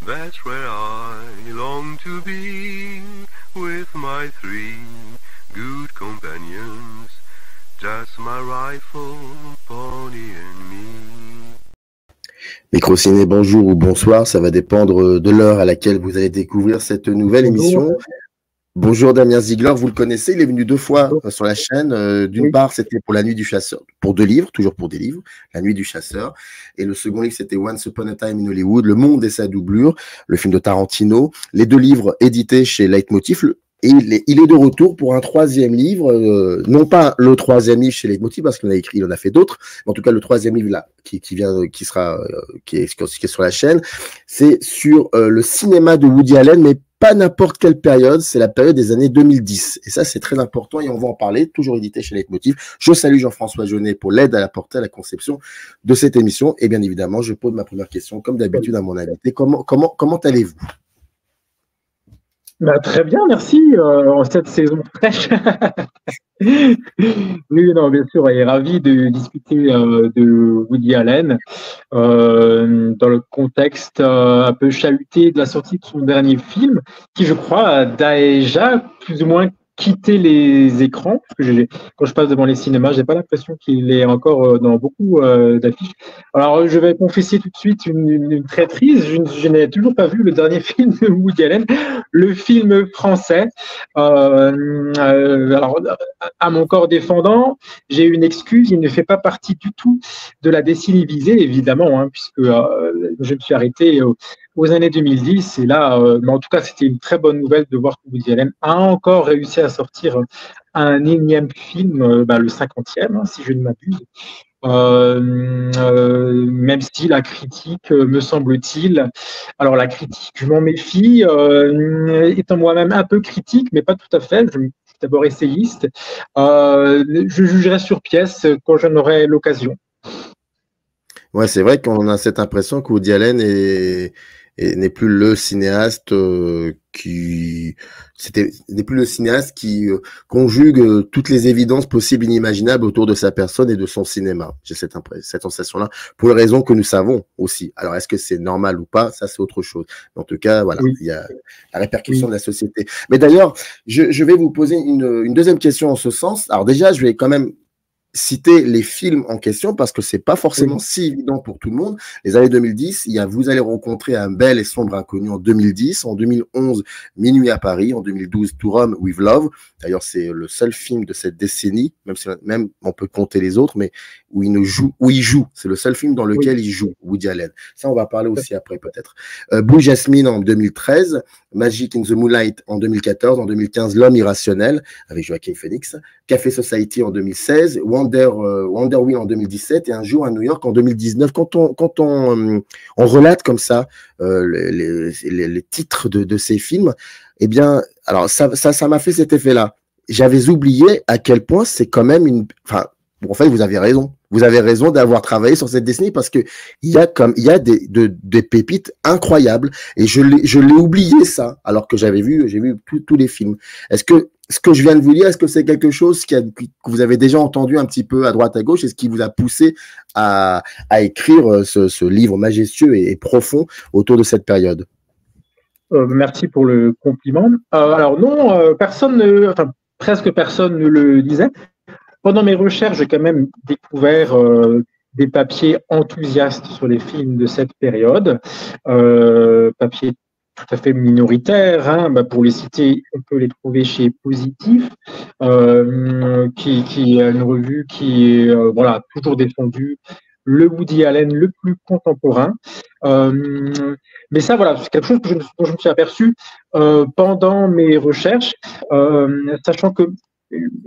That's where I long to be, with my three good companions, just my rifle, pony and me. Microciné, bonjour ou bonsoir, ça va dépendre de l'heure à laquelle vous allez découvrir cette nouvelle émission. Bonjour Damien Ziegler, vous le connaissez, il est venu 2 fois sur la chaîne. D'une part, c'était pour La Nuit du Chasseur, pour 2 livres, toujours pour des livres, La Nuit du Chasseur. Et le second livre, c'était Once Upon a Time in Hollywood, Le Monde et sa doublure, le film de Tarantino. Les 2 livres édités chez Leitmotiv. Et il est de retour pour un 3e livre, non pas le 3e livre chez Leitmotiv, parce qu'il en a fait d'autres, mais en tout cas le 3e livre là, qui est sur la chaîne, c'est sur le cinéma de Woody Allen, mais pas n'importe quelle période, c'est la période des années 2010. Et ça, c'est très important et on va en parler, toujours édité chez Leitmotiv. Je salue Jean-François Jeunet pour l'aide à apporter à la conception de cette émission. Et bien évidemment, je pose ma première question, comme d'habitude, à mon invité. Comment allez-vous ? Bah, très bien, merci. En cette saison fraîche. Oui, non, bien sûr, il est ravi de discuter de Woody Allen dans le contexte un peu chahuté de la sortie de son dernier film, qui, je crois, a déjà plus ou moins quitté les écrans. Parce que quand je passe devant les cinémas, j'ai pas l'impression qu'il est encore dans beaucoup d'affiches. Alors, je vais confesser tout de suite une traîtrise. Je n'ai toujours pas vu le dernier film de Woody Allen, le film français. Alors, à mon corps défendant, j'ai une excuse, il ne fait pas partie du tout de la décennie visée, évidemment, hein, puisque je me suis arrêté aux années 2010, et là, mais en tout cas, c'était une très bonne nouvelle de voir que Woody Allen a encore réussi à sortir un énième film, le 50e, hein, si je ne m'abuse. Même si la critique, me semble-t-il, alors la critique, je m'en méfie, étant moi-même un peu critique, mais pas tout à fait, je suis d'abord essayiste, je jugerai sur pièce quand j'en aurai l'occasion. Ouais, c'est vrai qu'on a cette impression que Woody Allen n'est plus le cinéaste qui conjugue toutes les évidences possibles et inimaginables autour de sa personne et de son cinéma. J'ai cette sensation-là, pour les raisons que nous savons aussi. Alors, est-ce que c'est normal ou pas? Ça, c'est autre chose. En tout cas, voilà, oui. Il y a la répercussion de la société. Mais d'ailleurs, je vais vous poser une deuxième question en ce sens. Alors déjà, je vais quand même citer les films en question parce que c'est pas forcément si évident pour tout le monde. Les années 2010, vous allez rencontrer un bel et sombre inconnu en 2010, en 2011, Minuit à Paris, en 2012, To Rome with Love. D'ailleurs, c'est le seul film de cette décennie, même on peut compter les autres, mais où il joue. C'est le seul film dans lequel il joue, Woody Allen. Ça, on va parler aussi après peut-être. Blue Jasmine en 2013, Magic in the Moonlight en 2014, en 2015, L'Homme irrationnel avec Joaquin Phoenix, Café Society en 2016, Wonder Wheel en 2017 et Un jour à New York en 2019. Quand on relate comme ça les titres de ces films, eh bien, alors ça m'a fait cet effet-là. J'avais oublié à quel point c'est quand même en fait, vous avez raison. Vous avez raison d'avoir travaillé sur cette décennie parce que il y a des pépites incroyables et je l'ai oublié ça alors que j'ai vu tous les films. Est-ce que ce que je viens de vous dire, est-ce que c'est quelque chose que vous avez déjà entendu un petit peu à droite à gauche et ce qui vous a poussé à écrire ce livre majestueux et profond autour de cette période? Merci pour le compliment. Alors non, presque personne ne le disait. Pendant mes recherches, j'ai quand même découvert des papiers enthousiastes sur les films de cette période, papiers tout à fait minoritaires, hein. Pour les citer, on peut les trouver chez Positif, qui est une revue qui est toujours défendue le Woody Allen le plus contemporain. Mais ça, voilà, c'est quelque chose dont je me suis aperçu pendant mes recherches, sachant que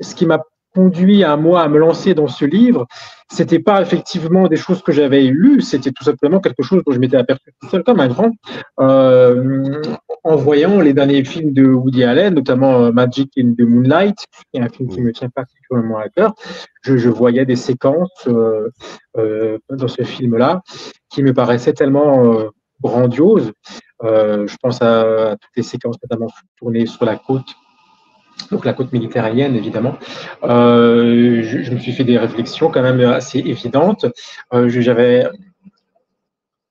ce qui m'a conduit à moi à me lancer dans ce livre, c'était pas effectivement des choses que j'avais lues, c'était tout simplement quelque chose dont je m'étais aperçu tout seul comme un grand, en voyant les derniers films de Woody Allen, notamment Magic in the Moonlight, qui est un film qui me tient particulièrement à cœur. Je voyais des séquences dans ce film-là qui me paraissaient tellement grandioses. Je pense à toutes les séquences notamment tournées sur la côte. Donc la côte méditerranéenne, évidemment. Je me suis fait des réflexions quand même assez évidentes. J'avais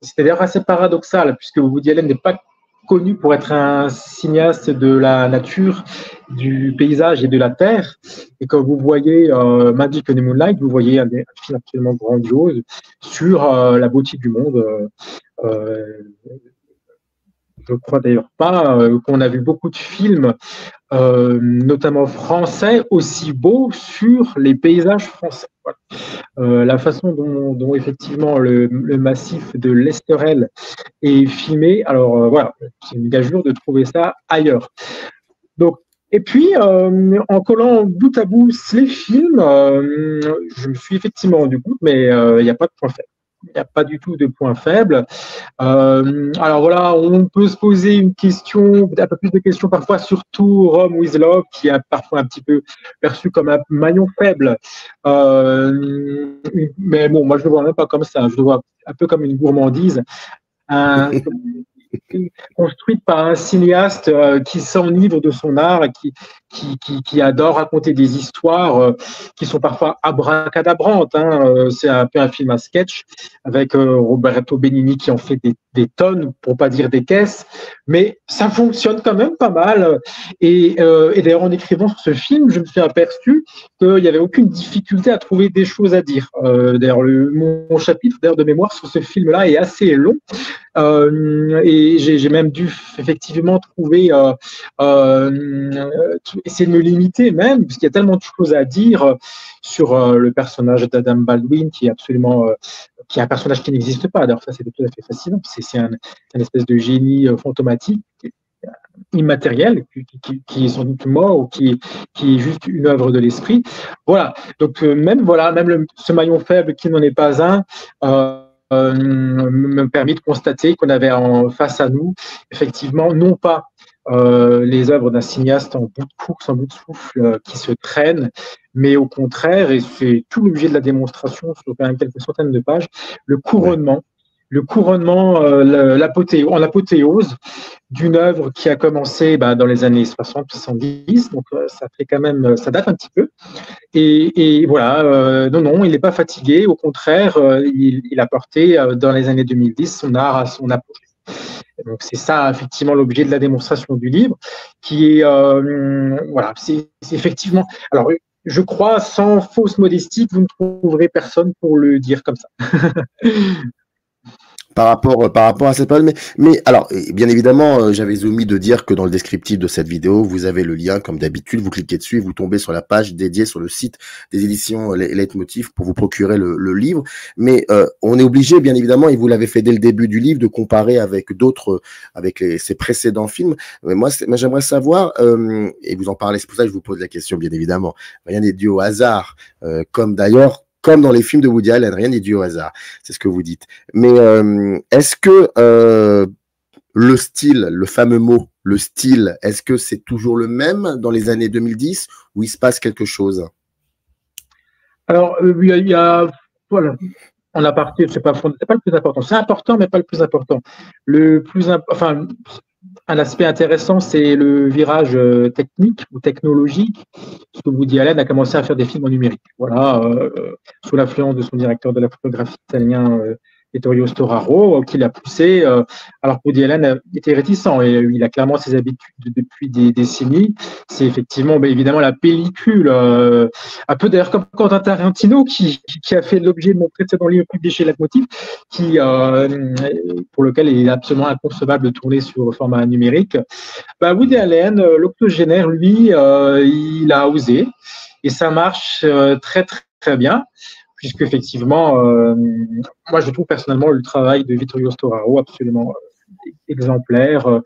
c'était d'ailleurs assez paradoxal, puisque Woody Allen n'est pas connu pour être un cinéaste de la nature, du paysage et de la terre. Et quand vous voyez Magic and the Moonlight, vous voyez un film absolument grandiose sur la beauté du monde. Je crois d'ailleurs pas qu'on a vu beaucoup de films, notamment français, aussi beaux sur les paysages français. Voilà. La façon dont effectivement le massif de l'Esterel est filmé, alors voilà, c'est une gageure de trouver ça ailleurs. Donc, et puis, en collant bout à bout les films, je me suis effectivement rendu compte, mais il n'y a pas de point faible. Il n'y a pas du tout de point faible. Alors voilà, on peut se poser une question, un peu plus de questions parfois, surtout Rome with Love, qui est parfois un petit peu perçu comme un maillon faible. Mais bon, moi je ne le vois même pas comme ça. Je le vois un peu comme une gourmandise. Construite par un cinéaste qui s'enivre de son art et qui adore raconter des histoires qui sont parfois abracadabrantes. C'est un peu un film à sketch avec Roberto Benigni qui en fait des tonnes, pour pas dire des caisses, mais ça fonctionne quand même pas mal. Et d'ailleurs, en écrivant sur ce film, je me suis aperçu qu'il n'y avait aucune difficulté à trouver des choses à dire. D'ailleurs, mon chapitre de mémoire sur ce film-là est assez long. Et j'ai même dû effectivement trouver, essayer de me limiter même, parce qu'il y a tellement de choses à dire sur le personnage d'Adam Baldwin, qui est absolument, qui est un personnage qui n'existe pas. D'ailleurs, ça, c'est tout à fait fascinant. C'est un espèce de génie fantomatique, immatériel, qui est sans doute mort ou qui est juste une œuvre de l'esprit. Voilà. Donc, même ce maillon faible qui n'en est pas un, me permet de constater qu'on avait en face à nous, effectivement, non pas les œuvres d'un cinéaste en bout de course, en bout de souffle, qui se traînent, mais au contraire, et c'est tout l'objet de la démonstration sur quand même quelques centaines de pages, le couronnement, en apothéose d'une œuvre qui a commencé dans les années 60-70, donc ça fait quand même, ça date un petit peu. Et voilà, non, il n'est pas fatigué, au contraire, il a porté dans les années 2010 son art à son apogée. Donc c'est ça effectivement l'objet de la démonstration du livre, qui est voilà, c'est effectivement. Alors je crois, sans fausse modestie, que vous ne trouverez personne pour le dire comme ça. Par rapport à cette période, mais alors, bien évidemment, j'avais omis de dire que dans le descriptif de cette vidéo, vous avez le lien, comme d'habitude, vous cliquez dessus et vous tombez sur la page dédiée sur le site des éditions Leitmotiv pour vous procurer le livre. Mais on est obligé, bien évidemment, et vous l'avez fait dès le début du livre, de comparer avec d'autres, avec ses précédents films. Mais moi j'aimerais savoir, et vous en parlez, c'est pour ça que je vous pose la question, bien évidemment. Rien n'est dû au hasard, comme dans les films de Woody Allen, rien n'est dû au hasard, c'est ce que vous dites. Mais est-ce que le style, le fameux mot, le style, est-ce que c'est toujours le même dans les années 2010 ou il se passe quelque chose? Alors, il y a voilà, en aparté, c'est pas le plus important. C'est important, mais pas le plus important. Un aspect intéressant, c'est le virage technique ou technologique, parce que Woody Allen a commencé à faire des films en numérique. Voilà, sous l'influence de son directeur de la photographie italien, Vittorio Storaro, qui l'a poussé, alors que Woody Allen était réticent et il a clairement ses habitudes depuis des décennies. C'est effectivement, évidemment, la pellicule, un peu d'ailleurs comme Quentin Tarantino, qui a fait l'objet de mon précédent livre publié chez Leitmotiv, pour lequel il est absolument inconcevable de tourner sur format numérique. Woody Allen, l'octogénaire, lui, il a osé et ça marche très, très, très bien. Puisque effectivement, moi je trouve personnellement le travail de Vittorio Storaro absolument exemplaire,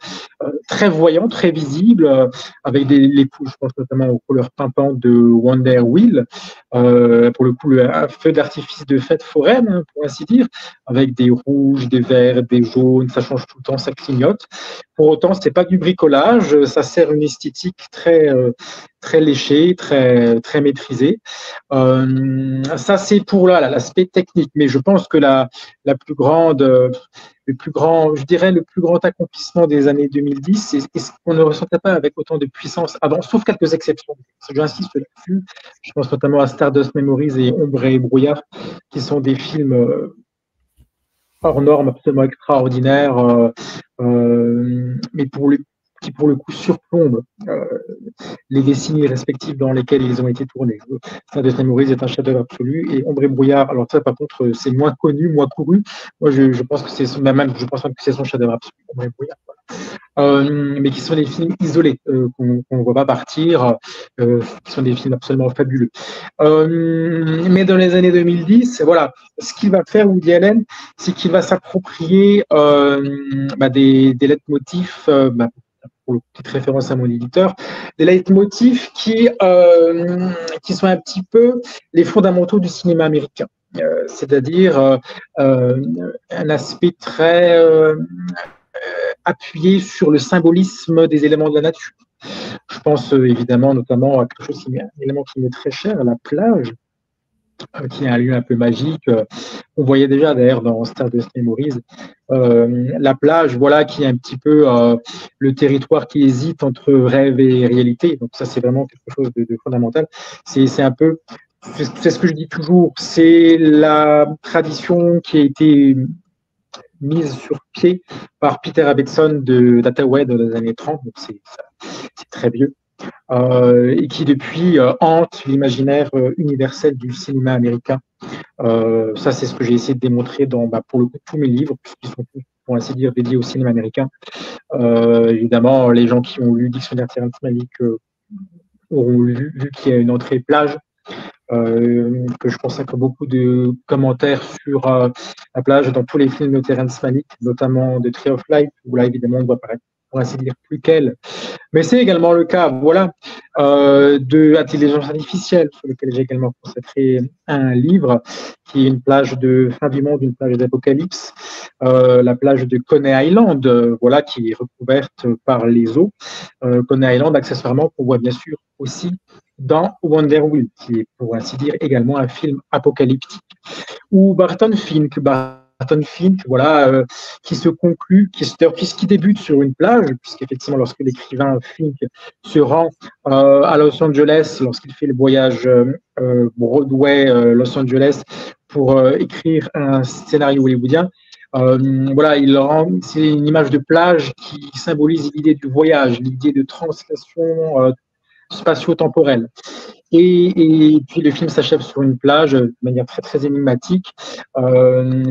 très voyant, très visible, avec les coups, je pense notamment aux couleurs pimpantes de Wonder Wheel, pour le coup un feu d'artifice de fête foraine, pour ainsi dire, avec des rouges, des verts, des jaunes, ça change tout le temps, ça clignote. Pour autant, c'est pas du bricolage, ça sert une esthétique très très léchée, très très maîtrisée. Ça c'est pour l'aspect technique, mais je pense que la plus grande le plus grand accomplissement des années 2010, c'est ce qu'on ne ressentait pas avec autant de puissance avant, sauf quelques exceptions. J'insiste là-dessus. Je pense notamment à Stardust Memories et Ombre et Brouillard, qui sont des films hors norme, absolument extraordinaires, mais qui pour le coup surplombent les décennies respectives dans lesquelles ils ont été tournés. Stade de Memories est un chef-d'œuvre absolu, et Ombre et brouillard, alors ça par contre c'est moins connu, moins couru. Moi je pense que c'est je pense même que c'est son chef-d'œuvre absolu, Ombre et brouillard. Voilà. Mais qui sont des films isolés, qu'on ne voit pas partir, qui sont des films absolument fabuleux. Mais dans les années 2010, voilà, ce qu'il va faire Woody Allen, c'est qu'il va s'approprier des leitmotifs, pour petite référence à mon éditeur, des leitmotifs qui sont un petit peu les fondamentaux du cinéma américain. C'est-à-dire un aspect très appuyé sur le symbolisme des éléments de la nature. Je pense évidemment notamment à quelque chose un élément qui m'est très cher, la plage, qui est un lieu un peu magique. On voyait déjà d'ailleurs dans Stardust Memories la plage, voilà, qui est un petit peu le territoire qui hésite entre rêve et réalité. Donc ça, c'est vraiment quelque chose de fondamental. C'est un peu, c'est ce que je dis toujours, c'est la tradition qui a été mise sur pied par Peter Abetson de d'Hathaway dans les années 30. Donc c'est très vieux. Et qui depuis hante l'imaginaire universel du cinéma américain. Ça, c'est ce que j'ai essayé de démontrer dans, pour le coup, tous mes livres, puisqu'ils sont tous, pour ainsi dire, dédiés au cinéma américain. Évidemment, les gens qui ont lu Dictionnaire Terrence Malick auront vu qu'il y a une entrée plage, que je consacre beaucoup de commentaires sur la plage dans tous les films de Terrence Malick, notamment de Tree of Life, où là, évidemment, on voit apparaître, pour ainsi dire, plus qu'elle. Mais c'est également le cas, voilà, de Intelligence artificielle, sur lequel j'ai également consacré un livre, qui est une plage de fin du monde, une plage d'apocalypse, la plage de Coney Island, voilà, qui est recouverte par les eaux. Coney Island, accessoirement, qu'on voit bien sûr aussi dans Wonder Wheel, qui est, pour ainsi dire, également un film apocalyptique. Ou Barton Fink, voilà, qui se conclut, qui débute sur une plage, puisqu'effectivement, lorsque l'écrivain Fink se rend à Los Angeles, lorsqu'il fait le voyage Broadway-Los Angeles pour écrire un scénario hollywoodien, voilà, c'est une image de plage qui symbolise l'idée du voyage, l'idée de translation spatio-temporelle. Et puis le film s'achève sur une plage de manière très très énigmatique,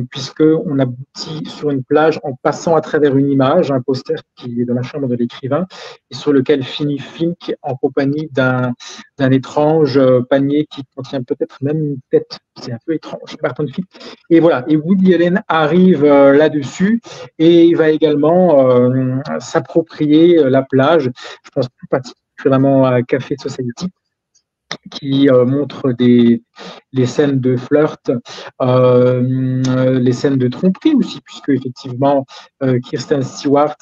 puisqu'on aboutit sur une plage en passant à travers une image, un poster qui est dans la chambre de l'écrivain, et sur lequel finit Fink en compagnie d'un étrange panier qui contient peut-être même une tête. C'est un peu étrange, Barton Fink. Et voilà, et Woody Allen arrive là-dessus, et il va également s'approprier la plage. Je pense plus particulièrement à Café Society, qui montre les scènes de flirt, les scènes de tromperie aussi, puisque effectivement Kristen Stewart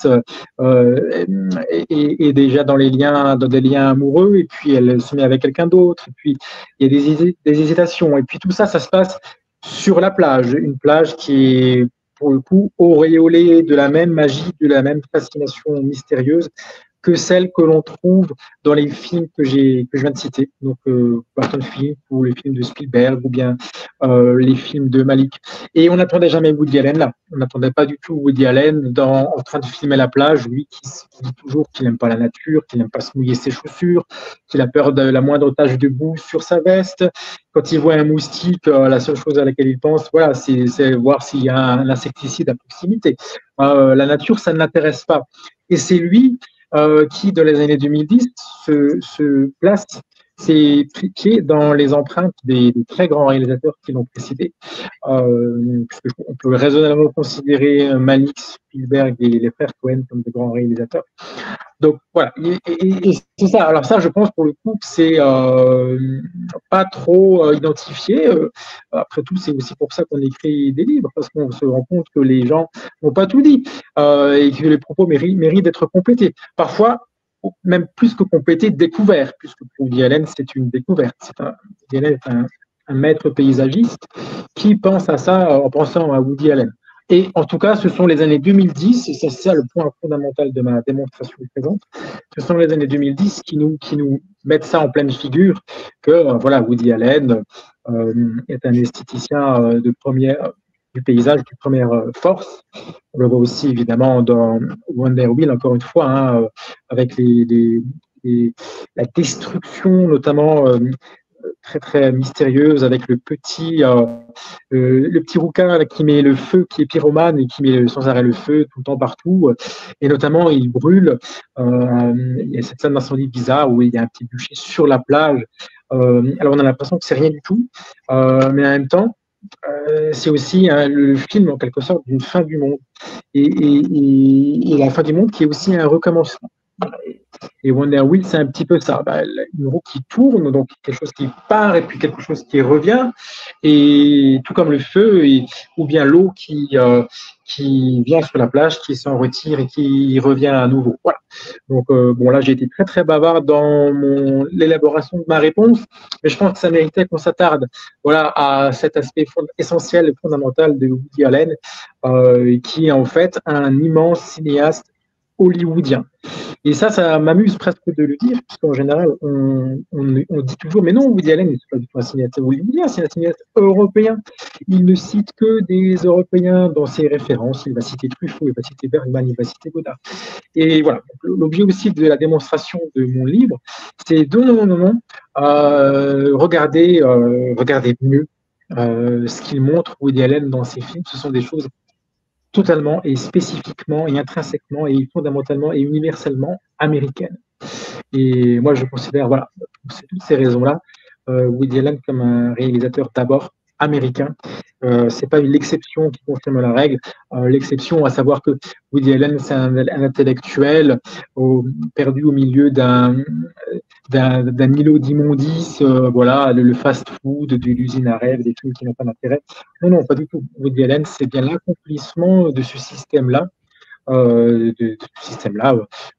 est déjà dans des liens amoureux, et puis elle se met avec quelqu'un d'autre, et puis il y a des hésitations, et puis tout ça, ça se passe sur la plage, une plage qui est pour le coup auréolée de la même magie, de la même fascination mystérieuse que celle que l'on trouve dans les films que je viens de citer, donc Barton Fink ou les films de Spielberg ou bien les films de Malick. Et on n'attendait jamais Woody Allen là. On n'attendait pas du tout Woody Allen en train de filmer la plage, lui qui dit toujours qu'il n'aime pas la nature, qu'il n'aime pas se mouiller ses chaussures, qu'il a peur de la moindre tache de boue sur sa veste. Quand il voit un moustique, la seule chose à laquelle il pense, voilà, c'est voir s'il y a un insecticide à proximité. La nature, ça ne l'intéresse pas. Et c'est lui qui, dans les années 2010, se place, s'est piqué dans les empreintes des très grands réalisateurs qui l'ont précédé. On peut raisonnablement considérer Malick, Spielberg et les frères Cohen comme de grands réalisateurs. Donc voilà, et c'est ça. Alors ça, je pense pour le coup que c'est pas trop identifié. Après tout, c'est aussi pour ça qu'on écrit des livres, parce qu'on se rend compte que les gens n'ont pas tout dit et que les propos méritent d'être complétés. Parfois, même plus que complétés, découverts, puisque pour Woody Allen, c'est une découverte. Woody Allen est un maître paysagiste qui pense à ça en pensant à Woody Allen. Et en tout cas, ce sont les années 2010, et c'est ça le point fondamental de ma démonstration présente, ce sont les années 2010 qui nous mettent ça en pleine figure, que voilà, Woody Allen est un esthéticien de première, du paysage du Première Force. On le voit aussi évidemment dans Wonder Wheel, encore une fois, hein, avec la destruction notamment très très mystérieuse avec le petit rouquin là, qui met le feu, qui est pyromane et qui met sans arrêt le feu tout le temps partout. Et notamment, il brûle. Il y a cette scène d'incendie bizarre où il y a un petit bûcher sur la plage. Alors on a l'impression que c'est rien du tout, mais en même temps, c'est aussi le film en quelque sorte d'une fin du monde et la fin du monde qui est aussi un recommencement. Et Wonder Wheel, c'est un petit peu ça. Une roue qui tourne, donc quelque chose qui part et puis quelque chose qui revient. Et tout comme le feu, ou bien l'eau qui vient sur la plage, qui s'en retire et qui revient à nouveau. Voilà. Donc, bon, là, j'ai été très, très bavard dans l'élaboration de ma réponse, mais je pense que ça méritait qu'on s'attarde voilà, à cet aspect essentiel et fondamental de Woody Allen, qui est en fait un immense cinéaste hollywoodien. Et ça m'amuse presque de le dire, puisqu'en général, on dit toujours, mais non, Woody Allen n'est pas du tout un cinéaste hollywoodien, c'est un cinéaste européen. Il ne cite que des Européens dans ses références. Il va citer Truffaut, il va citer Bergman, il va citer Godard. Et voilà, l'objet aussi de la démonstration de mon livre, c'est regardez mieux ce qu'il montre Woody Allen dans ses films. Ce sont des choses totalement et spécifiquement et intrinsèquement et fondamentalement et universellement américaine. Et moi, je considère, voilà, pour toutes ces raisons-là, Woody Allen comme un réalisateur d'abord américain. C'est pas l'exception qui confirme la règle. L'exception, à savoir que Woody Allen, c'est un intellectuel perdu au milieu d'un îlot d'immondices, voilà, le fast-food, de l'usine à rêve, des trucs qui n'ont pas d'intérêt. Non, pas du tout. Woody Allen, c'est bien l'accomplissement de ce système-là.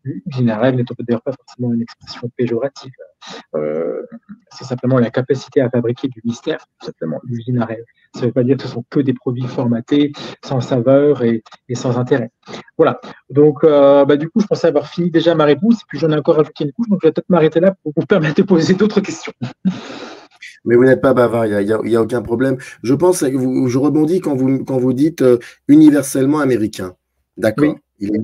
L'usine à rêve n'est d'ailleurs pas forcément une expression péjorative. C'est simplement la capacité à fabriquer du mystère, tout simplement, l'usine à rêve. Ça ne veut pas dire que ce sont que des produits formatés, sans saveur et sans intérêt. Voilà. Donc, du coup, je pensais avoir fini déjà ma réponse, et puis j'en ai encore ajouté une couche, donc je vais peut-être m'arrêter là pour vous permettre de poser d'autres questions. Mais vous n'êtes pas bavard, il y a aucun problème. Je pense que je rebondis quand vous dites universellement américain. D'accord. Oui. Il est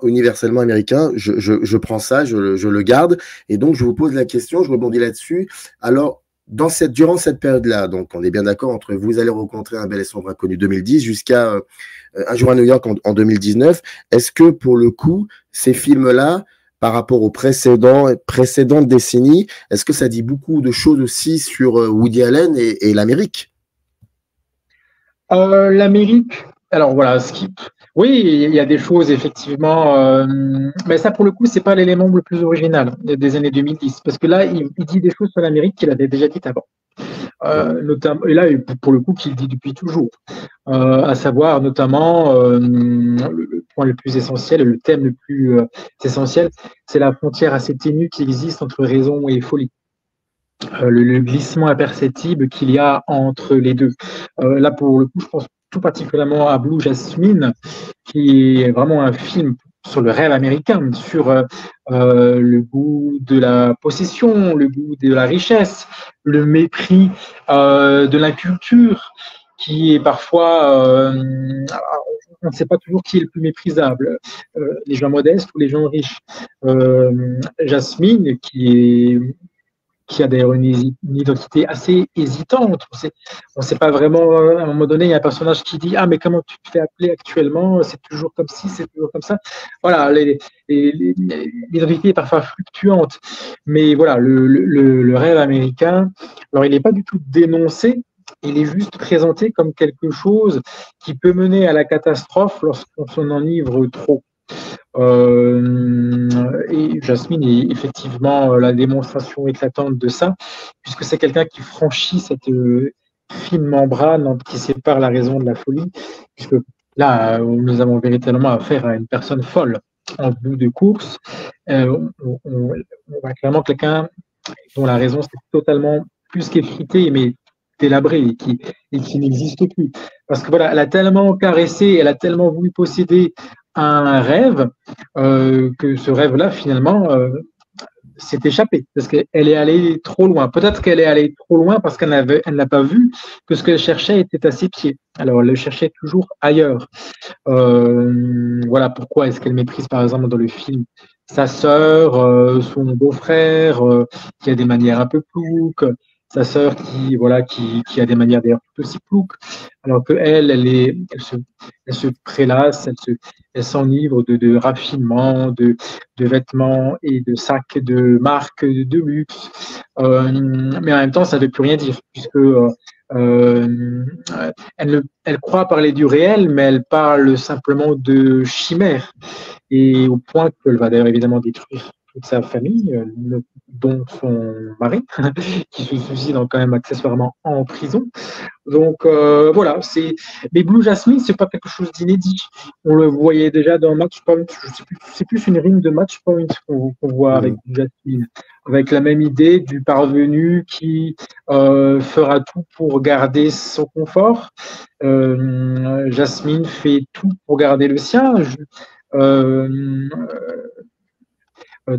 universellement américain. Je prends ça, je le garde. Et donc, je vous pose la question, je rebondis là-dessus. Alors, durant cette période-là, donc on est bien d'accord entre Vous allez rencontrer un bel et sombre inconnu 2010 jusqu'à Un jour à New York en 2019. Est-ce que pour le coup, ces films-là, par rapport aux précédentes décennies, est-ce que ça dit beaucoup de choses aussi sur Woody Allen et l'Amérique? L'Amérique, alors voilà, oui, il y a des choses effectivement, mais ça pour le coup, c'est pas l'élément le plus original des années 2010, parce que là, il dit des choses sur l'Amérique qu'il avait déjà dites avant. Notamment, et là, pour le coup, qu'il dit depuis toujours, à savoir notamment le point le plus essentiel, le thème le plus essentiel, c'est la frontière assez ténue qui existe entre raison et folie. Le glissement imperceptible qu'il y a entre les deux. Là, pour le coup, je pense tout particulièrement à Blue Jasmine, qui est vraiment un film sur le rêve américain, sur le goût de la possession, le goût de la richesse, le mépris de la culture, qui est parfois, on ne sait pas toujours qui est le plus méprisable, les gens modestes ou les gens riches. Jasmine, qui a d'ailleurs une identité assez hésitante. On ne sait pas vraiment, à un moment donné, il y a un personnage qui dit « Ah, mais comment tu te fais appeler actuellement? C'est toujours comme ci, c'est toujours comme ça. » Voilà, l'identité est parfois fluctuante. Mais voilà, le rêve américain, alors il n'est pas du tout dénoncé, il est juste présenté comme quelque chose qui peut mener à la catastrophe lorsqu'on s'en enivre trop. Et Jasmine est effectivement la démonstration éclatante de ça, puisque c'est quelqu'un qui franchit cette fine membrane qui sépare la raison de la folie, puisque là, nous avons véritablement affaire à une personne folle en bout de course. On voit clairement quelqu'un dont la raison s'est totalement plus qu'effritée, mais délabrée et qui n'existe plus. Parce que voilà, elle a tellement caressé, elle a tellement voulu posséder un rêve, que ce rêve-là, finalement, s'est échappée parce qu'elle est allée trop loin. Peut-être qu'elle est allée trop loin parce elle n'a pas vu que ce qu'elle cherchait était à ses pieds. Alors, elle le cherchait toujours ailleurs. Voilà pourquoi est-ce qu'elle méprise, par exemple, dans le film, sa sœur, son beau-frère, qui a des manières un peu plouques, sa sœur qui a des manières d'ailleurs tout aussi plouques, alors que elle se prélasse, elle s'enivre de raffinement, de vêtements et de sacs de marques de luxe. Mais en même temps, ça ne veut plus rien dire, puisque elle croit parler du réel, mais elle parle simplement de chimère, et au point qu'elle va d'ailleurs évidemment détruire toute sa famille, dont son mari, qui se suicide quand même accessoirement en prison. Donc voilà, mais Blue Jasmine, c'est pas quelque chose d'inédit. On le voyait déjà dans Match Point. C'est plus une rime de Match Point qu'on voit avec Blue Jasmine, avec la même idée du parvenu qui fera tout pour garder son confort. Jasmine fait tout pour garder le sien.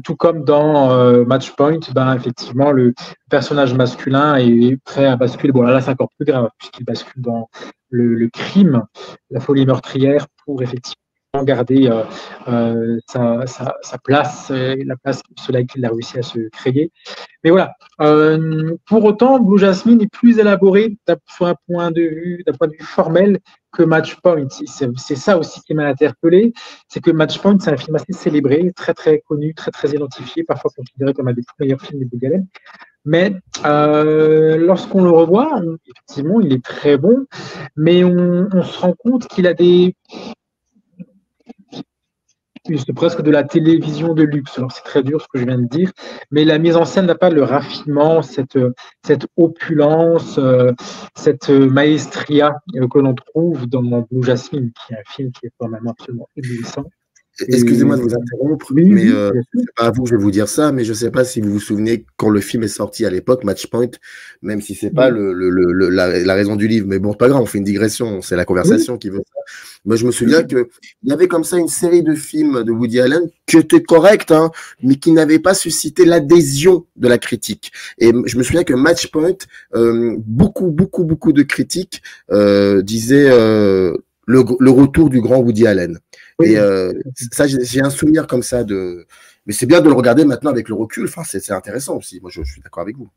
Tout comme dans Match Point, ben, effectivement, le personnage masculin est prêt à basculer. Bon, là c'est encore plus grave, puisqu'il bascule dans le crime, la folie meurtrière, pour effectivement garder sa place, la place cela qu'il a réussi à se créer. Mais voilà. Pour autant, Blue Jasmine est plus élaboré d'un point de vue formel que Match Point. C'est ça aussi qui m'a interpellé, c'est que Match Point, c'est un film assez célébré, très très connu, très très identifié, parfois considéré comme un des meilleurs films de Woody Allen. Mais lorsqu'on le revoit, effectivement, il est très bon, mais on se rend compte qu'il a c'est presque de la télévision de luxe. Alors c'est très dur ce que je viens de dire, mais la mise en scène n'a pas le raffinement, cette opulence, cette maestria que l'on trouve dans Blue Jasmine, qui est un film qui est quand même absolument éblouissant. Excusez-moi de vous interrompre, mais c'est pas à vous que je vais vous dire ça, mais je ne sais pas si vous vous souvenez quand le film est sorti à l'époque, Match Point, même si c'est pas la raison du livre, mais bon, c'est pas grave, on fait une digression, c'est la conversation qui veut ça. Moi, je me souviens qu'il y avait comme ça une série de films de Woody Allen qui étaient corrects, hein, mais qui n'avaient pas suscité l'adhésion de la critique. Et je me souviens que Match Point, beaucoup de critiques disaient le retour du grand Woody Allen. Et ça, j'ai un souvenir comme ça mais c'est bien de le regarder maintenant avec le recul. Enfin, c'est intéressant aussi. Moi, je suis d'accord avec vous.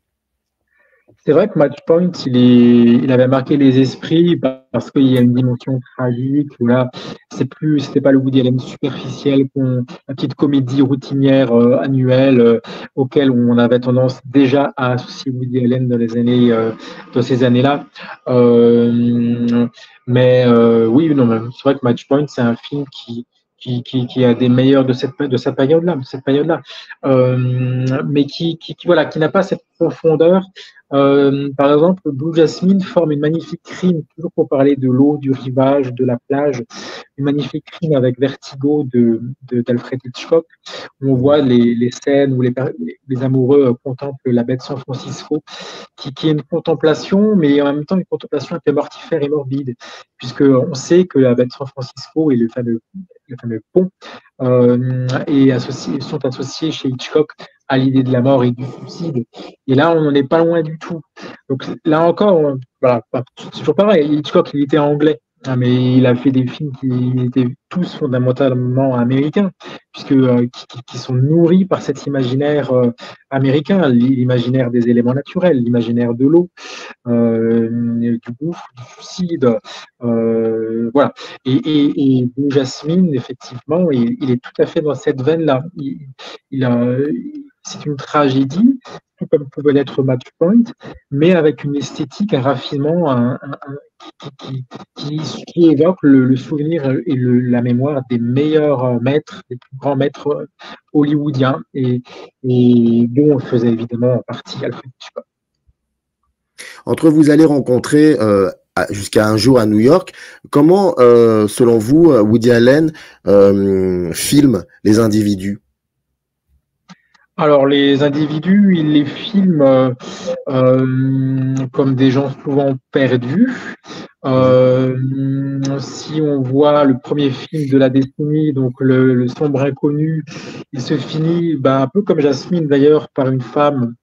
C'est vrai que Match Point, il avait marqué les esprits parce qu'il y a une dimension tragique. Là, c'était pas le Woody Allen superficiel, la petite comédie routinière annuelle auquel on avait tendance déjà à associer Woody Allen dans ces années-là. Mais oui, non, c'est vrai que Match Point, c'est un film qui a des meilleurs de sa période-là, mais qui n'a pas cette profondeur. Par exemple, Blue Jasmine forme une magnifique rime, toujours pour parler de l'eau, du rivage, de la plage, une magnifique rime avec Vertigo d'Alfred Hitchcock, où on voit les scènes où les amoureux contemplent la baie de San Francisco, qui est une contemplation, mais en même temps une contemplation un peu mortifère et morbide, puisqu'on sait que la baie de San Francisco et le fameux pont sont associés chez Hitchcock à l'idée de la mort et du suicide. Et là, on n'en est pas loin du tout. Donc là encore, voilà, c'est toujours pareil. Hitchcock, il était anglais, mais il a fait des films qui étaient tous fondamentalement américains, qui sont nourris par cet imaginaire américain, l'imaginaire des éléments naturels, l'imaginaire de l'eau, du gouffre, du suicide, voilà. Et Blue Jasmine, effectivement, il est tout à fait dans cette veine-là. C'est une tragédie, tout comme pouvait l'être Match Point, mais avec une esthétique, un raffinement, qui évoque le souvenir et la mémoire des meilleurs maîtres, des plus grands maîtres hollywoodiens, et dont faisait évidemment partie Alfred Hitchcock. Entre vous allez rencontrer jusqu'à un jour à New York, comment, selon vous, Woody Allen filme les individus? Alors, les individus, ils les filment comme des gens souvent perdus. Mhm. Si on voit le premier film de la décennie, donc le Sombre Inconnu, il se finit un peu comme Jasmine d'ailleurs, par une femme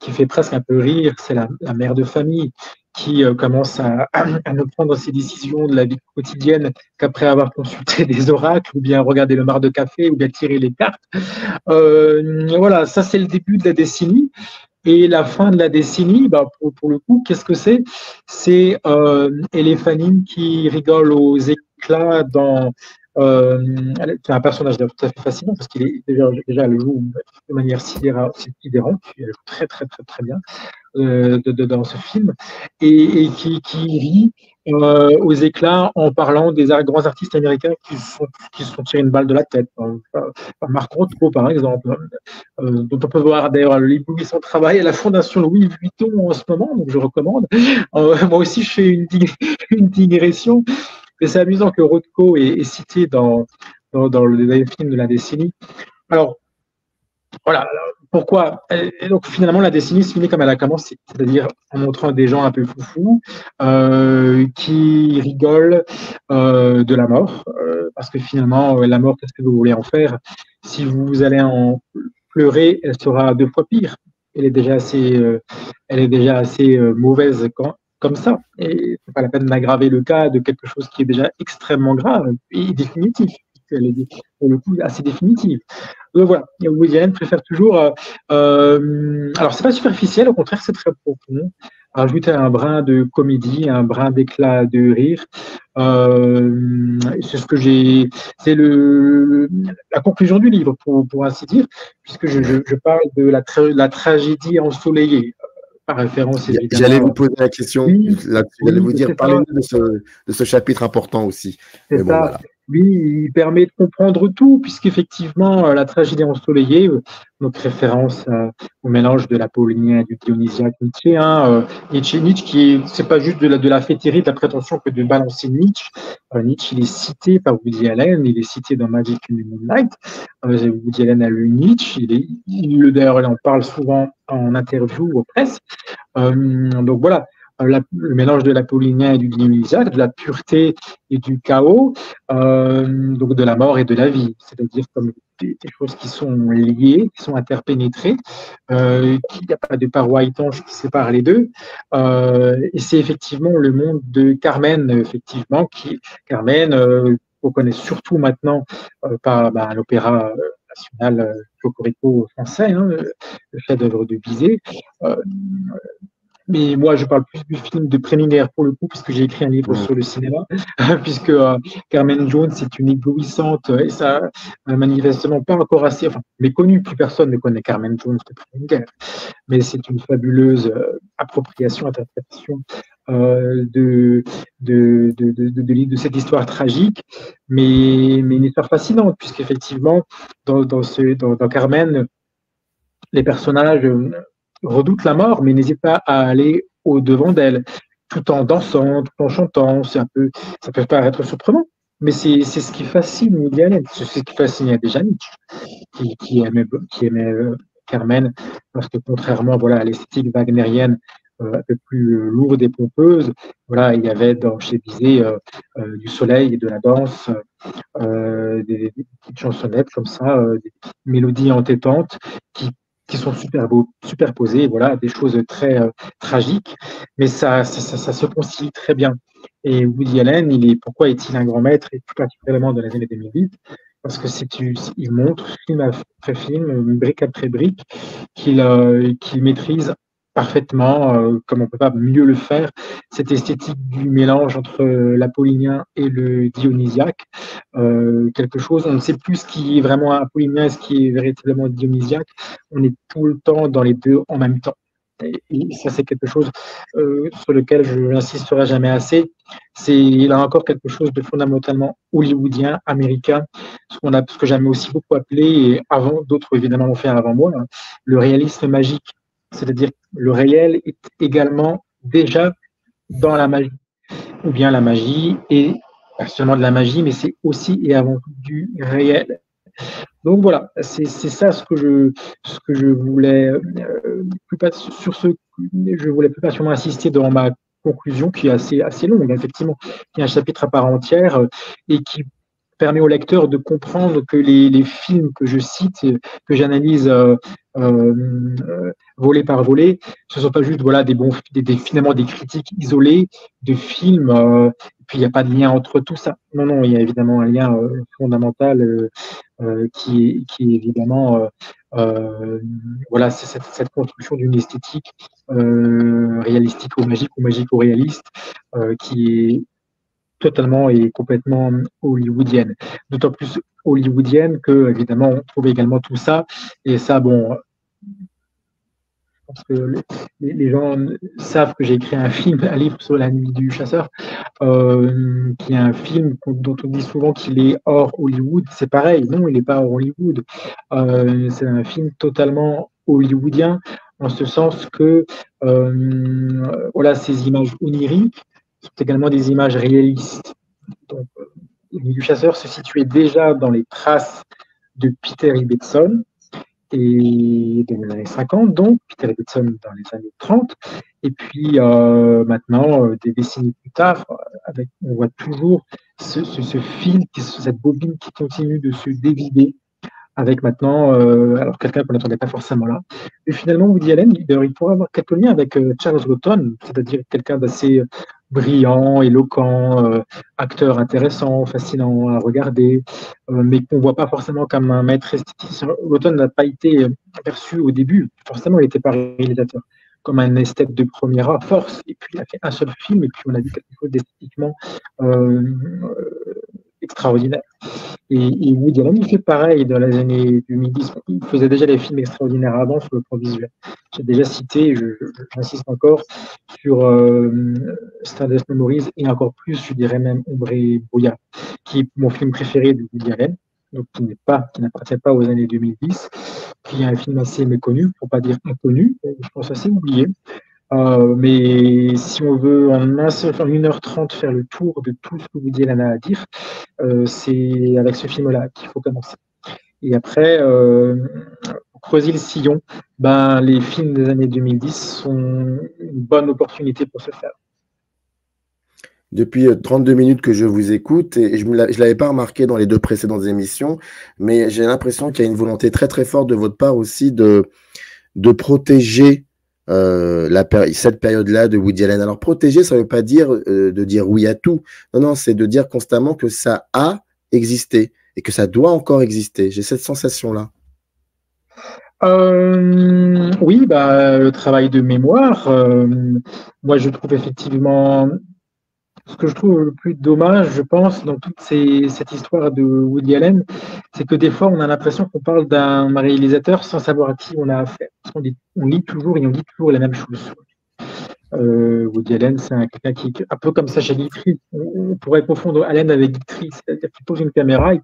qui fait presque un peu rire, c'est la mère de famille qui commence à ne prendre ses décisions de la vie quotidienne qu'après avoir consulté des oracles, ou bien regardé le mar de café, ou bien tiré les cartes. Voilà, ça c'est le début de la décennie. Et la fin de la décennie, pour le coup, qu'est-ce que c'est? C'est Elephanine qui rigole aux éclats dans. C'est un personnage tout à fait fascinant parce qu'il est déjà elle joue de manière sidérante, elle joue très très très très bien dans ce film, et qui rit aux éclats en parlant des grands artistes américains qui se sont tirés une balle de la tête. Marc Rothko, par exemple, dont on peut voir d'ailleurs l'éblouissant travail à la Fondation Louis Vuitton en ce moment, donc je recommande. Moi aussi, je fais une digression, mais c'est amusant que Rothko est cité dans le film de la décennie. Alors, voilà. Pourquoi? Et donc finalement, la décennie se finit comme elle a commencé, c'est-à-dire en montrant des gens un peu foufous qui rigolent de la mort, parce que finalement, la mort, qu'est-ce que vous voulez en faire? Si vous allez en pleurer, elle sera 2 fois pire. Elle est déjà assez mauvaise comme ça. Et c'est pas la peine d'aggraver le cas de quelque chose qui est déjà extrêmement grave et définitif. Elle est pour le coup assez définitive. Donc voilà, Woody Allen préfère toujours. Alors, c'est pas superficiel, au contraire, c'est très profond. Rajouter un brin de comédie, un brin d'éclat de rire. C'est ce que j'ai. C'est la conclusion du livre, pour ainsi dire, puisque je parle de la tragédie ensoleillée, par référence J'allais évidemment. vous poser la question Oui, là-dessus. J'allais oui, vous dire, c'est ça. parlez-nous de ce chapitre important aussi. C'est Mais bon, ça. voilà. Oui, il permet de comprendre tout, puisqu'effectivement, la tragédie ensoleillée, donc référence au mélange de l'apollinien et du dionysiaque Nietzsche, Nietzsche qui c'est pas juste de la féerie, de la prétention que de balancer Nietzsche. Nietzsche, il est cité par Woody Allen, il est cité dans Magic in the Moonlight. Woody Allen a lu Nietzsche, d'ailleurs, il en parle souvent en interview aux presse. Donc voilà, le mélange de l'apollinien et du dionysiaque, de la pureté et du chaos, donc de la mort et de la vie, c'est-à-dire comme des choses qui sont liées, qui sont interpénétrées, qu'il n'y a pas de parois étanches qui séparent les deux. Et c'est effectivement le monde de Carmen, effectivement, Carmen, on connaît surtout maintenant par l'opéra national Cocorico français, le chef-d'œuvre de Bizet. Euh, mais moi, je parle plus du film de préliminaire pour le coup, puisque j'ai écrit un livre Mm. sur le cinéma, puisque Carmen Jones est une égoïssante, et ça manifestement pas encore assez, enfin, méconnue, plus personne ne connaît Carmen Jones de préliminaire, mais c'est une fabuleuse appropriation, interprétation de cette histoire tragique, mais une histoire fascinante, puisqu'effectivement, dans Carmen, les personnages redoutent la mort, mais n'hésitent pas à aller au-devant d'elle, tout en dansant, tout en chantant. Ça peut paraître surprenant, mais c'est ce qui fascine Woody Allen. C'est ce qui fascinait déjà Nietzsche, qui aimait Carmen, parce que contrairement à l'esthétique wagnérienne un peu plus lourde et pompeuse, il y avait chez Bizet du soleil et de la danse, des petites chansonnettes comme ça, des mélodies entêtantes qui, qui sont superposées, des choses très tragiques, mais ça se concilie très bien. Et Woody Allen, pourquoi est-il un grand maître, et tout particulièrement dans les années 2010? Parce que il montre film après film, brique après brique, qu'il maîtrise parfaitement, comme on ne peut pas mieux le faire, cette esthétique du mélange entre l'apollinien et le dionysiaque. Quelque chose, on ne sait plus ce qui est vraiment apollinien et ce qui est véritablement dionysiaque. On est tout le temps dans les deux en même temps. Et ça, c'est quelque chose sur lequel je n'insisterai jamais assez. Il a encore quelque chose de fondamentalement hollywoodien, américain, ce que j'aime aussi beaucoup appelé, et avant, d'autres évidemment l'ont fait avant moi, le réalisme magique. C'est-à-dire que le réel est également déjà dans la magie, ou bien la magie est pas seulement de la magie, mais c'est aussi et avant tout du réel. Donc voilà, c'est ça ce que je voulais je voulais plus particulièrement insister dans ma conclusion qui est assez longue, effectivement, qui est un chapitre à part entière et qui permet au lecteur de comprendre que les films que je cite, que j'analyse volet par volet, ce ne sont pas juste voilà, finalement des critiques isolées de films, et puis il n'y a pas de lien entre tout ça. Non, non, il y a évidemment un lien fondamental qui est évidemment voilà, c'est cette construction d'une esthétique réalistique ou magique ou réaliste qui est totalement et complètement hollywoodienne. D'autant plus hollywoodienne que, évidemment, on trouve également tout ça. Et ça, bon, je pense que les gens savent que j'ai écrit un livre sur La Nuit du Chasseur, qui est un film dont on dit souvent qu'il est hors Hollywood. C'est pareil, non, il n'est pas hors Hollywood. C'est un film totalement hollywoodien, en ce sens que voilà, ces images oniriques sont également des images réalistes. Donc, La Nuit du Chasseur se situait déjà dans les traces de Peter Ibbetson, et dans les années 50, donc Peter Ibbetson dans les années 30, et puis maintenant, des décennies plus tard, on voit toujours ce fil, cette bobine qui continue de se dévider, avec maintenant, alors quelqu'un qu'on n'attendait pas forcément là. Et finalement, Woody Allen, il pourrait avoir quelques liens avec Charles Laughton, c'est-à-dire quelqu'un d'assez brillant, éloquent, acteur intéressant, fascinant à regarder, mais qu'on ne voit pas forcément comme un maître esthéticien. Laughton n'a pas été perçu au début, forcément il n'était pas réalisateur, comme un esthète de premier force, et puis il a fait un seul film, et puis on a vu quelque chose d'esthétiquement extraordinaire. Et Woody Allen, il fait pareil dans les années 2010. Il faisait déjà des films extraordinaires avant sur le plan visuel. J'ai déjà cité, j'insiste encore, sur Stardust Memories et encore plus, je dirais même Ombre et Brouillard, qui est mon film préféré de Woody Allen, donc qui n'appartient pas aux années 2010, qui est un film assez méconnu, pour ne pas dire inconnu, je pense assez oublié. Mais si on veut en 1h30 faire le tour de tout ce que Woody Allen a à dire, c'est avec ce film-là qu'il faut commencer. Et après, pour creuser le sillon, les films des années 2010 sont une bonne opportunité pour ce faire. Depuis 32 minutes que je vous écoute, et je ne l'avais pas remarqué dans les deux précédentes émissions, mais j'ai l'impression qu'il y a une volonté très très forte de votre part aussi de protéger cette période-là de Woody Allen. Alors protéger, ça ne veut pas dire de dire oui à tout. Non, non, c'est de dire constamment que ça a existé et que ça doit encore exister. J'ai cette sensation-là. Oui, le travail de mémoire. Moi, je trouve effectivement ce que je trouve le plus dommage, je pense, dans toute cette histoire de Woody Allen, c'est que des fois, on a l'impression qu'on parle d'un réalisateur sans savoir à qui on a affaire. Parce on lit toujours et on dit toujours la même chose. Woody Allen, c'est quelqu'un qui est un peu comme Sacha Guitry. On pourrait confondre Allen avec Guitry, c'est-à-dire qu'il pose une caméra et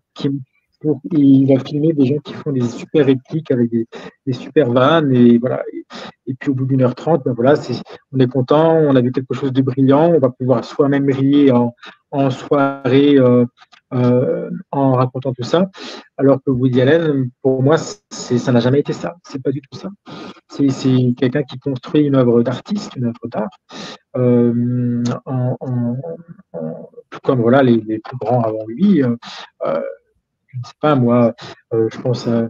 il va filmer des gens qui font des super répliques avec des super vannes, et voilà. Et puis au bout d'1h30, voilà, on est content, on a vu quelque chose de brillant, on va pouvoir soi-même briller en soirée en racontant tout ça. Alors que Woody Allen, pour moi, ça n'a jamais été ça. C'est pas du tout ça. C'est quelqu'un qui construit une œuvre d'artiste, une œuvre d'art, tout comme voilà les plus grands avant lui. Je ne sais pas, moi, je pense à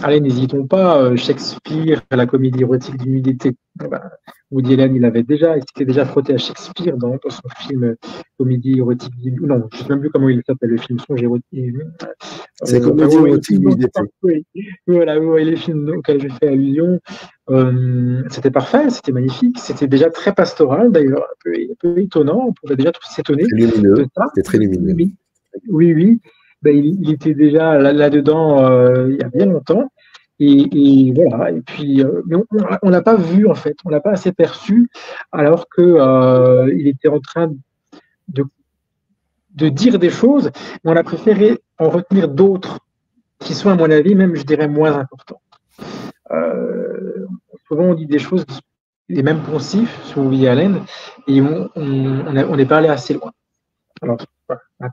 allez, n'hésitons pas, Shakespeare, la comédie érotique d'une nuit d'été. Woody Allen, il s'était déjà frotté à Shakespeare dans son film comédie érotique d'une... Non, je ne sais même plus comment il s'appelle, le film Songe érotique. C'est comédie érotique d'une nuit d'été. Oui, voilà, les films auxquels je fais allusion, c'était parfait, c'était magnifique, c'était déjà très pastoral d'ailleurs, un peu étonnant, on pouvait déjà s'étonner. Très lumineux, c'était très lumineux. Oui. Il était déjà là-dedans il y a bien longtemps. Et voilà. Et puis, mais on l'a pas vu, en fait. On l'a pas assez perçu, alors qu'il était en train de dire des choses, mais on a préféré en retenir d'autres qui sont, à mon avis, même, je dirais, moins importantes. Souvent, on dit des choses, les mêmes poncifs sur Woody Allen, et on est pas allé assez loin. Alors,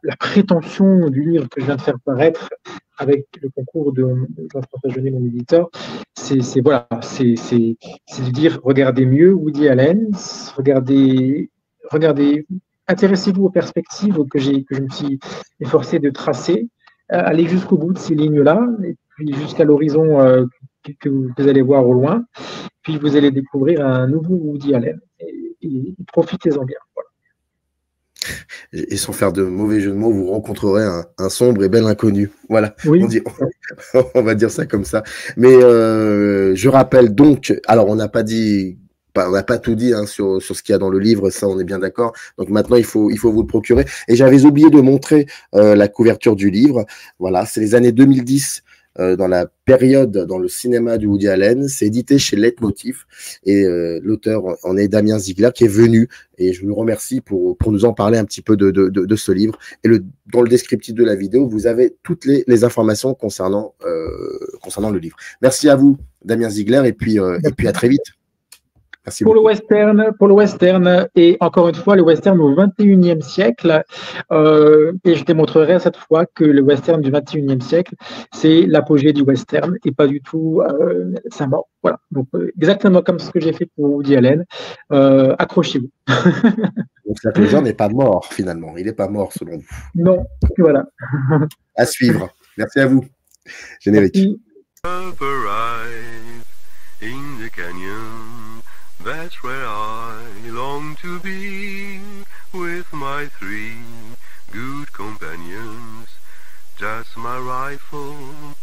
la prétention du livre que je viens de faire paraître, avec le concours de Jean-François Jeunet, mon éditeur, c'est de dire regardez mieux Woody Allen, regardez, intéressez-vous aux perspectives que je me suis efforcé de tracer, allez jusqu'au bout de ces lignes-là, et puis jusqu'à l'horizon que vous allez voir au loin, puis vous allez découvrir un nouveau Woody Allen, et profitez-en bien. Voilà. Et sans faire de mauvais jeu de mots, vous rencontrerez un sombre et bel inconnu. Voilà, oui. On va dire ça comme ça. Mais je rappelle donc, alors on n'a pas tout dit hein, sur ce qu'il y a dans le livre, ça on est bien d'accord. Donc maintenant il faut vous le procurer. Et j'avais oublié de montrer la couverture du livre. Voilà, c'est les années 2010. Dans la période dans le cinéma de Woody Allen, c'est édité chez Leitmotiv et l'auteur en est Damien Ziegler qui est venu et je vous remercie pour nous en parler un petit peu de ce livre. Et dans le descriptif de la vidéo, vous avez toutes les informations concernant le livre. Merci à vous, Damien Ziegler, et puis à très vite. Merci pour le western, et encore une fois, le western au XXIe siècle, et je démontrerai cette fois que le western du XXIe siècle, c'est l'apogée du western et pas du tout sa mort. Voilà, donc exactement comme ce que j'ai fait pour Woody Allen, accrochez-vous. Donc la légende n'est pas mort finalement, il n'est pas mort selon vous. Non, voilà. À suivre. Merci à vous. Générique. That's where I long to be, with my 3 good companions, just my rifle